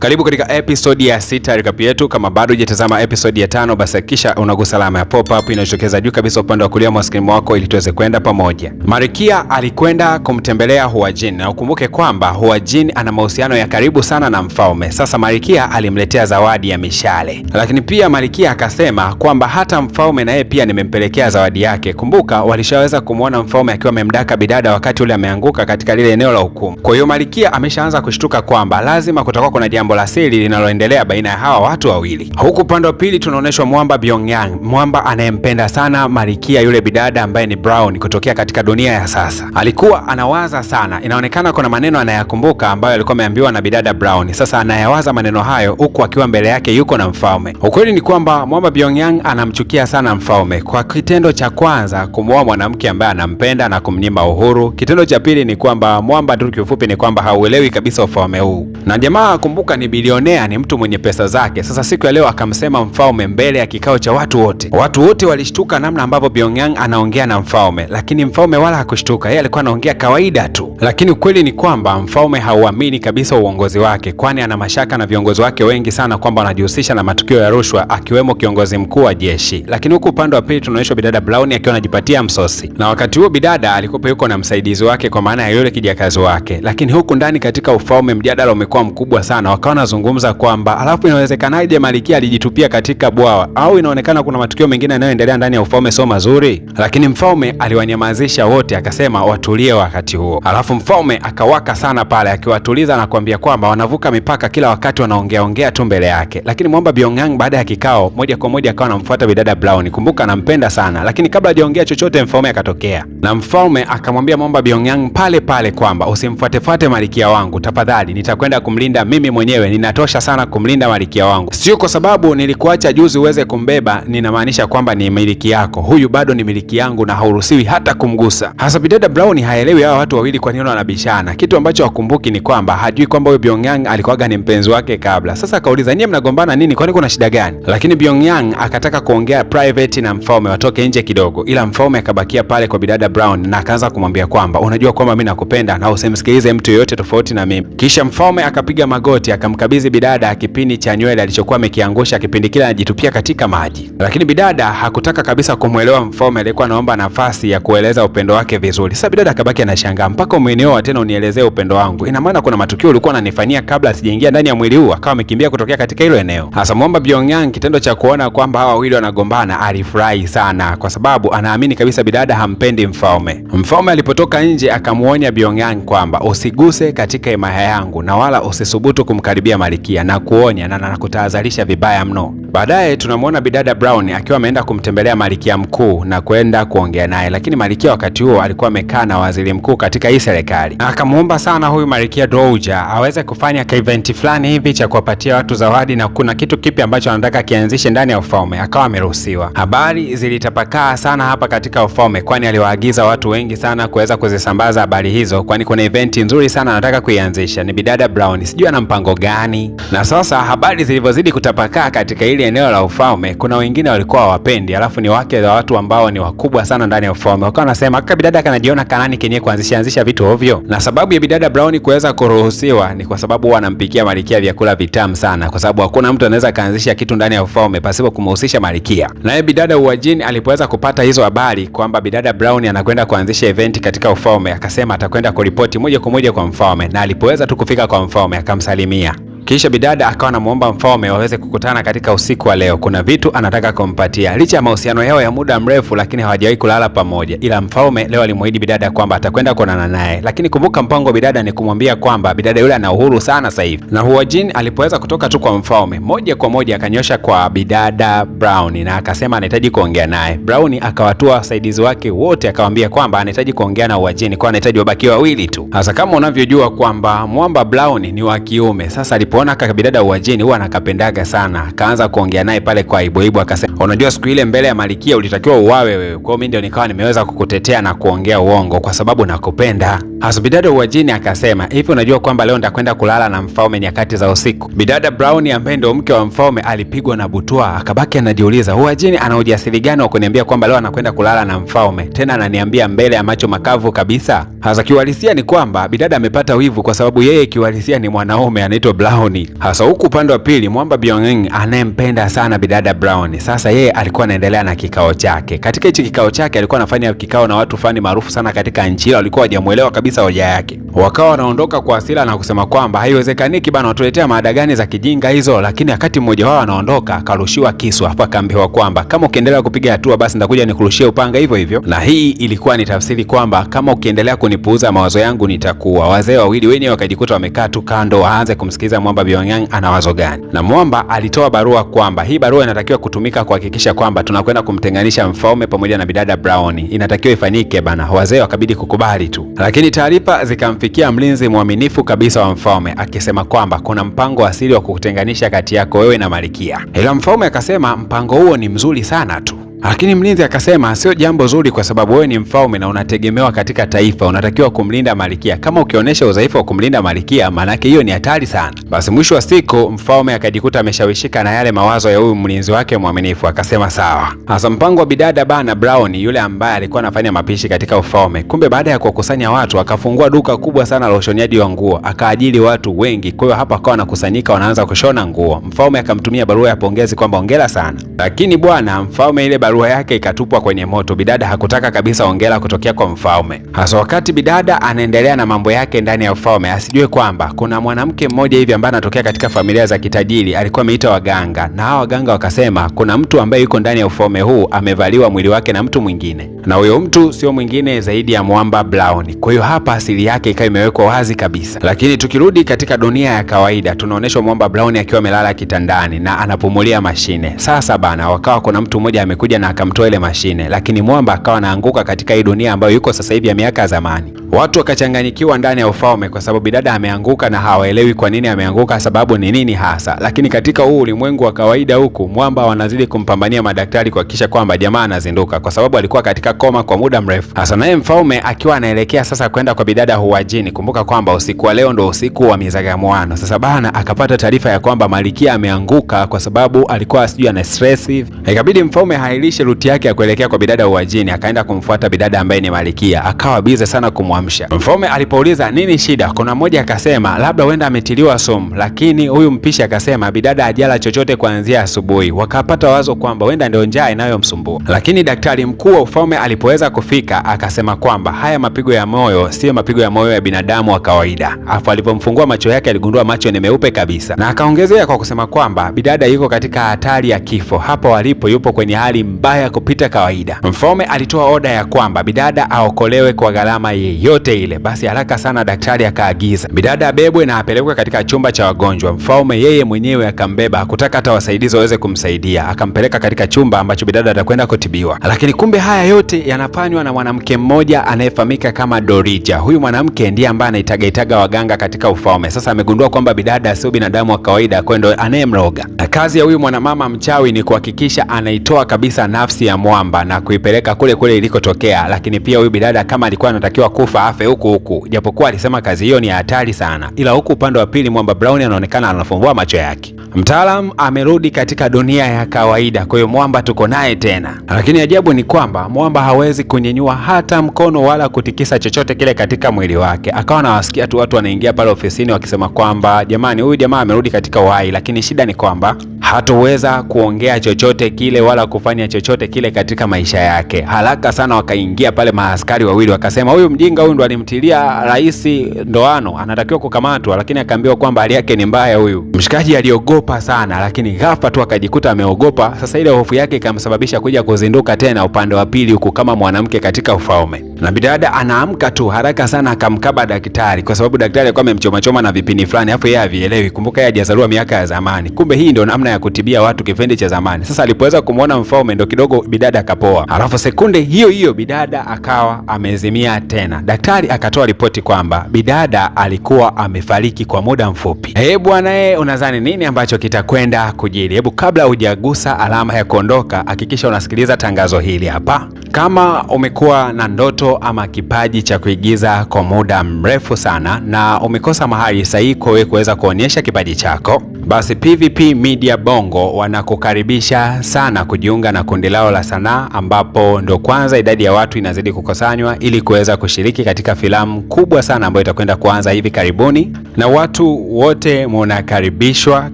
Karibu katika episode ya 6 recap yetu. Kama bado hujatazama episode ya 5, basi hakikisha unagusa alama ya pop up inayotokeza juu kabisa upande wa kulia mwa screen wako ili tuweze kwenda pamoja. Malkia alikwenda kumtembelea Hua Jin, na ukumbuke kwamba Hua Jin ana mahusiano ya karibu sana na mfalme. Sasa Malkia alimletea zawadi ya mishale, lakini pia Malkia akasema kwamba hata mfalme na yeye pia nimempelekea zawadi yake. Kumbuka walishaweza kumuona mfalme akiwa amemdaka bidada wakati ule ameanguka katika lile eneo la hukumu. Kwa hiyo Malkia ameshaanza kushtuka kwamba lazima kutakuwa kuna jambo la siri linaloendelea baina ya hawa watu wawili. Huku upande wa pili tunaonyeshwa Mwamba Byongyang, Mwamba anayempenda sana Malkia yule bidada ambaye ni Brown kutokea katika dunia ya sasa. Alikuwa anawaza sana, inaonekana kuna maneno anayakumbuka ambayo alikuwa ameambiwa na bidada Brown. Sasa anayawaza maneno hayo huku akiwa mbele yake yuko na mfalme. Ukweli ni kwamba Mwamba Byongyang anamchukia sana mfalme kwa kitendo cha kwanza kumuoa mwanamke ambaye anampenda na kumnyima uhuru. Kitendo cha pili ni kwamba Mwamba tu kiufupi ni kwamba hauelewi kabisa ufalme huu. Na jamaa kumbuka ni bilionea, ni mtu mwenye pesa zake. Sasa siku ya leo akamsema mfalme mbele ya kikao cha watu wote. Watu wote walishtuka namna ambavyo Byongyang anaongea na mfalme, lakini mfalme wala hakushtuka. Yeye alikuwa anaongea kawaida tu. Lakini ukweli ni kwamba mfalme hauamini kabisa uongozi wake, kwani ana mashaka na viongozi wake wengi sana kwamba wanajihusisha na matukio ya rushwa, akiwemo kiongozi mkuu wa jeshi. Lakini huku upande wa pili tunaonyeshwa bidada Brown akiwa anajipatia msosi, na wakati huo bidada alikuwa yuko na msaidizi wake, kwa maana ya yule kijakazi wake. Lakini huku ndani katika ufalme mjadala umekuwa mkubwa sana, wakawa wanazungumza kwamba alafu inawezekanaje Malkia alijitupia katika bwawa, au inaonekana kuna matukio mengine yanayoendelea ndani ya ufalme sio mazuri. Lakini mfalme aliwanyamazisha wote, akasema watulie wakati huo. Alafu mfalme akawaka sana pale, akiwatuliza na kuambia kwamba wanavuka mipaka kila wakati, wanaongea tu mbele yake. Lakini Mwamba Byongyang baada ya kikao moja kwa moja akawa anamfuata bidada Brown. Kumbuka anampenda sana, lakini kabla hajaongea chochote mfalme akatokea, na mfalme akamwambia Mwamba Byongyang pale pale kwamba usimfuatefuate Malkia wangu tafadhali, nitakwenda kumlinda mimi mwenyewe, ninatosha sana kumlinda Malkia wangu. Sio kwa sababu nilikuacha juzi uweze kumbeba ninamaanisha kwamba ni miliki yako, huyu bado ni miliki yangu na hauruhusiwi hata kumgusa. Hasa bidada Brown haelewi hawa watu wawili kwa nini wanabishana. Kitu ambacho hakumbuki ni kwamba hajui kwamba huyu Byongyang alikuwaga ni mpenzi wake kabla. Sasa akauliza, nyie mnagombana nini? Kwani kuna shida gani? Lakini Byongyang akataka kuongea private na mfalme watoke nje kidogo, ila mfalme akabakia pale kwa bidada Brown na akaanza kumwambia kwamba unajua kwamba mimi nakupenda na usimsikilize mtu yeyote tofauti na mimi. Kisha mfalme akapiga magoti akamkabidhi bidada kipindi cha nywele alichokuwa amekiangusha kipindi kile anajitupia katika maji. Lakini bidada hakutaka kabisa kumwelewa mfalme, alikuwa anaomba nafasi ya kueleza upendo wake vizuri. Sasa bidada akabaki anashangaa, mpaka umenioa tena unielezee upendo wangu? Ina maana kuna matukio ulikuwa unanifanyia kabla sijaingia ndani ya mwili huu? Akawa amekimbia kutokea katika hilo eneo. Hasa Mwamba Byongyang kitendo cha kuona kwamba hawa wawili wanagombana alifurahi sana, kwa sababu anaamini kabisa bidada hampendi mfalme. Mfalme alipotoka nje akamuonya Byongyang kwamba usiguse katika himaya yangu na wala usisubutu kumkaribia Malkia, na kuonya na nakutahadharisha vibaya mno. Baadaye tunamwona bidada Brown akiwa ameenda kumtembelea Malkia mkuu na kwenda kuongea naye, lakini Malkia wakati huo alikuwa amekaa na waziri mkuu katika hii serikali. Akamuomba sana huyu Malkia Dowager aweze kufanya event fulani hivi cha kuwapatia watu zawadi, na kuna kitu kipi ambacho anataka kianzishe ndani ya ufalme. Akawa ameruhusiwa. Habari zilitapakaa sana hapa katika ufalme, kwani aliwaagiza watu wengi sana kuweza kuzisambaza habari hizo, kwani kuna event nzuri sana anataka kuianzisha. Ni bidada Brown, sijui ana mpango gani. Na sasa habari zilivyozidi kutapakaa katika ile eneo la ufalme, kuna wengine walikuwa hawapendi, alafu ni wake wa watu ambao ni wakubwa sana ndani ya ufalme, wakawa wanasema kaka bidada kanajiona kanani kenyewe kuanzisha vitu ovyo. Na sababu ya bidada Brown kuweza kuruhusiwa ni kwa sababu wanampikia Malkia vyakula vitamu sana, kwa sababu hakuna mtu anaweza kaanzisha kitu ndani ya ufalme pasipo kumhusisha Malkia. Naye bidada Hua Jin alipoweza kupata hizo habari kwamba bidada Brown anakwenda kuanzisha event katika ufalme, akasema atakwenda kuripoti moja kwa moja kwa mfalme, na alipoweza tu kufika kwa mfalme akamsalimia. Kisha bidada akawa anamuomba mfalme waweze kukutana katika usiku wa leo, kuna vitu anataka kumpatia. Licha ya mahusiano yao ya muda mrefu, lakini hawajawahi kulala pamoja, ila mfalme leo alimuahidi bidada kwamba atakwenda kuonana naye. Lakini kumbuka mpango wa bidada ni kumwambia kwamba bidada yule ana uhuru sana sasa hivi. Na Hua Jin alipoweza kutoka tu kwa mfalme, moja kwa moja akanyosha kwa bidada Brown na akasema anahitaji kuongea naye. Brown akawatua wasaidizi wake wote, akawaambia kwamba anahitaji kuongea na Hua Jin, kwa anahitaji wabaki wawili tu. Sasa kama unavyojua kwamba Mwamba Brown ni wa kiume, sasa alipoona bidada Hua Jin huwa anakapendaga sana, akaanza kuongea naye pale kwa aibu, akasema unajua siku ile mbele ya Malkia ulitakiwa uwawe wewe, kwa hiyo mimi ndio nikawa nimeweza kukutetea na kuongea uongo kwa sababu nakupenda. Hasa bidada Hua Jin akasema hivi, unajua kwamba leo nitakwenda kulala na mfalme nyakati za usiku? Bidada Brown ambaye ndio mke wa mfalme alipigwa na butwaa, akabaki anajiuliza Hua Jin ana ujasiri gani wa kuniambia kwamba leo anakwenda kulala na mfalme, tena ananiambia mbele ya macho makavu kabisa. Hasa kiuhalisia ni kwamba bidada amepata wivu, kwa sababu yeye kiuhalisia ni mwanaume anaitwa Brown. Brown. Hasa huku upande wa pili Mwamba Byung-eun anayempenda sana bidada Brown, sasa yeye alikuwa anaendelea na kikao chake. Katika hichi kikao chake alikuwa anafanya kikao na watu fani maarufu sana katika nchi ile, walikuwa hawajamuelewa kabisa hoja yake. Wakawa wanaondoka kwa hasira na kusema kwamba haiwezekaniki bana, watuletea mada gani za kijinga hizo. Lakini wakati mmoja wao anaondoka akarushiwa kisu, hapa akaambiwa kwamba kama ukiendelea kupiga hatua basi nitakuja nikurushie upanga hivyo hivyo. Na hii ilikuwa ni tafsiri kwamba kama ukiendelea kunipuuza mawazo yangu nitakuwa. Wazee wawili wenyewe wakajikuta wamekaa tu kando waanze kumsikiliza Mwamba Byung-eun ana wazo gani. Na Mwamba alitoa barua kwamba hii barua inatakiwa kutumika kuhakikisha kwamba tunakwenda kumtenganisha mfalme pamoja na bidada Brown. Inatakiwa ifanyike bana. Wazee wakabidi kukubali tu. Lakini taarifa zikamfikia mlinzi mwaminifu kabisa wa mfalme akisema kwamba kuna mpango asili wa kukutenganisha kati yako wewe na Malkia. Ila mfalme akasema mpango huo ni mzuri sana tu. Lakini mlinzi akasema sio jambo zuri, kwa sababu wewe ni mfalme na unategemewa katika taifa, unatakiwa kumlinda Malkia. Kama ukionyesha udhaifu wa kumlinda Malkia, maanake hiyo ni hatari sana. Basi mwisho wa siku mfalme akajikuta ameshawishika na yale mawazo ya huyu mlinzi wake mwaminifu, akasema sawa. Hasa mpango wa bidada bana Brown, yule ambaye alikuwa anafanya mapishi katika ufalme, kumbe baada ya kukusanya watu akafungua duka kubwa sana la ushoniaji wa nguo, akaajiri watu wengi. Kwa hiyo hapa akawa wanakusanyika wanaanza kushona nguo. Mfalme akamtumia barua ya pongezi kwamba hongera sana. Lakini bwana mfalme ile barua yake ikatupwa kwenye moto. Bidada hakutaka kabisa hongera kutokea kwa mfalme. Hasa wakati bidada anaendelea na mambo yake ndani ya ufalme, asijue kwamba kuna mwanamke mmoja hivi ambaye anatokea katika familia za kitajiri, alikuwa ameita waganga, na hao waganga wakasema kuna mtu ambaye yuko ndani ya ufalme huu amevaliwa mwili wake na mtu mwingine, na huyo mtu sio mwingine zaidi ya Mwamba Brown. Kwa hiyo hapa asili yake ikawa imewekwa wazi kabisa. Lakini tukirudi katika dunia ya kawaida, tunaonyeshwa Mwamba Brown akiwa amelala kitandani na anapumulia mashine. Sasa bana, wakawa kuna mtu mmoja amekuja na akamtoa ile mashine, lakini Mwamba akawa anaanguka katika hii dunia ambayo yuko sasa hivi ya miaka ya zamani. Watu wakachanganyikiwa ndani ya ufalme kwa sababu bidada ameanguka na hawaelewi kwa nini ameanguka, sababu ni nini hasa. Lakini katika huu ulimwengu wa kawaida huku Mwamba wanazidi kumpambania madaktari kuhakikisha kwamba jamaa anazinduka, kwa sababu alikuwa katika koma kwa muda mrefu. Hasa naye mfalme akiwa anaelekea sasa kwenda kwa bidada huwajini. Kumbuka kwamba usiku wa leo ndo usiku wa Mizagamuano. Sasa bana akapata taarifa ya kwamba Malkia ameanguka kwa sababu alikuwa sijui ana stress hivi. Ikabidi mfalme hailishe ruti yake ya kuelekea kwa bidada huwajini, akaenda kumfuata bidada ambaye ni Malkia. Akawa bize sana kumwamsha. Mfalme alipouliza nini shida, kuna mmoja akasema labda huenda ametiliwa sumu, lakini huyu mpishi akasema bidada hajala chochote kuanzia asubuhi. Wakapata wazo kwamba huenda ndio njaa inayomsumbua. Lakini daktari mkuu wa ufalme alipoweza kufika akasema kwamba haya mapigo ya moyo sio mapigo ya moyo ya binadamu wa kawaida. Afu alipomfungua macho yake aligundua macho ni meupe kabisa, na akaongezea kwa kusema kwamba bidada yuko katika hatari ya kifo. Hapo walipo yupo kwenye hali mbaya kupita kawaida. Mfalme alitoa oda ya kwamba bidada aokolewe kwa gharama yeyote ile. Basi haraka sana daktari akaagiza bidada abebwe na apelekwe katika chumba cha wagonjwa. Mfalme yeye mwenyewe akambeba, hakutaka hata wasaidizi waweze kumsaidia, akampeleka katika chumba ambacho bidada atakwenda kutibiwa. Lakini kumbe haya yote yanafanywa na mwanamke mmoja anayefahamika kama Dorija. Huyu mwanamke ndiye ambaye anaitaga waganga katika ufalme. Sasa amegundua kwamba bidada sio binadamu wa kawaida, kwenda anayemroga. Na kazi ya huyu mwanamama mchawi ni kuhakikisha anaitoa kabisa nafsi ya Mwamba na kuipeleka kule kule ilikotokea. Lakini pia huyu bidada kama alikuwa anatakiwa kufa afe huku, japokuwa alisema kazi hiyo ni hatari sana. Ila huku upande wa pili Mwamba Brown anaonekana anafumbua macho yake. Mtaalamu amerudi katika dunia ya kawaida, kwa hiyo Mwamba tuko naye tena. Lakini ajabu ni kwamba Mwamba hawezi kunyenyua hata mkono wala kutikisa chochote kile katika mwili wake. Akawa anawasikia tu watu wanaingia pale ofisini wakisema kwamba jamani, huyu jamaa amerudi katika uhai, lakini shida ni kwamba hatoweza kuongea chochote kile wala kufanya chochote kile katika maisha yake. Haraka sana wakaingia pale maaskari wawili wakasema huyu mjinga huyu ndo alimtilia rais ndoano, anatakiwa kukamatwa. Lakini akaambiwa kwamba hali yake ni mbaya. Huyu mshikaji aliogopa sana, lakini ghafla tu akajikuta ameogopa. Sasa ile hofu yake ikamsababisha kuja kuzinduka tena upande wa pili huku kama mwanamke katika ufalme. Na bidada anaamka tu haraka sana akamkaba daktari, kwa sababu daktari alikuwa amemchoma na vipini fulani hapo yeye havielewi. Kumbuka yeye hajazaliwa miaka ya zamani. Kumbe hii ndio namna ya kutibia watu kipindi cha zamani. Sasa alipoweza kumuona mfalme ndo kidogo bidada akapoa. Alafu sekunde hiyo hiyo bidada akawa amezimia tena. Daktari akatoa ripoti kwamba bidada alikuwa amefariki kwa muda mfupi. Bwana unadhani nini ambacho ambacho kitakwenda kujiri. Hebu kabla hujagusa alama ya kuondoka, hakikisha unasikiliza tangazo hili hapa. Kama umekuwa na ndoto ama kipaji cha kuigiza kwa muda mrefu sana na umekosa mahali sahihi kwa wewe kuweza kuonyesha kipaji chako, basi PVP Media Bongo wanakukaribisha sana kujiunga na kundi lao la sanaa, ambapo ndo kwanza idadi ya watu inazidi kukusanywa ili kuweza kushiriki katika filamu kubwa sana ambayo itakwenda kuanza hivi karibuni, na watu wote mnakaribishwa.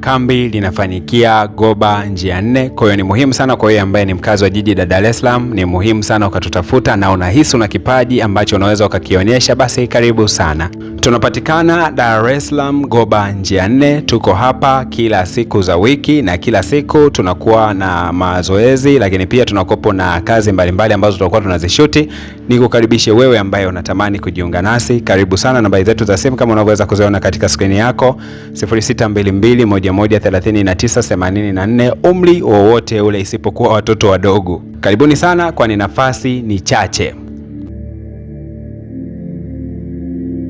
Kambi linafanyikia Goba njia 4. Kwa hiyo ni muhimu sana kwa wewe ambaye ni mkazi wa jiji la Dar es Salaam, ni muhimu sana ukatutafuta na unahisi una kipaji ambacho unaweza ukakionyesha, basi karibu sana. Tunapatikana Dar es Salaam, Goba njia 4. Tuko hapa kila siku za wiki na kila siku tunakuwa na mazoezi, lakini pia tunakopo na kazi mbalimbali ambazo tutakuwa tunazishuti. Nikukaribishe wewe ambaye unatamani kujiunga nasi, karibu sana. Namba zetu za simu kama unavyoweza kuziona katika skrini yako, 0622113984, umri wowote ule isipokuwa watoto wadogo. Karibuni sana, kwani nafasi ni chache.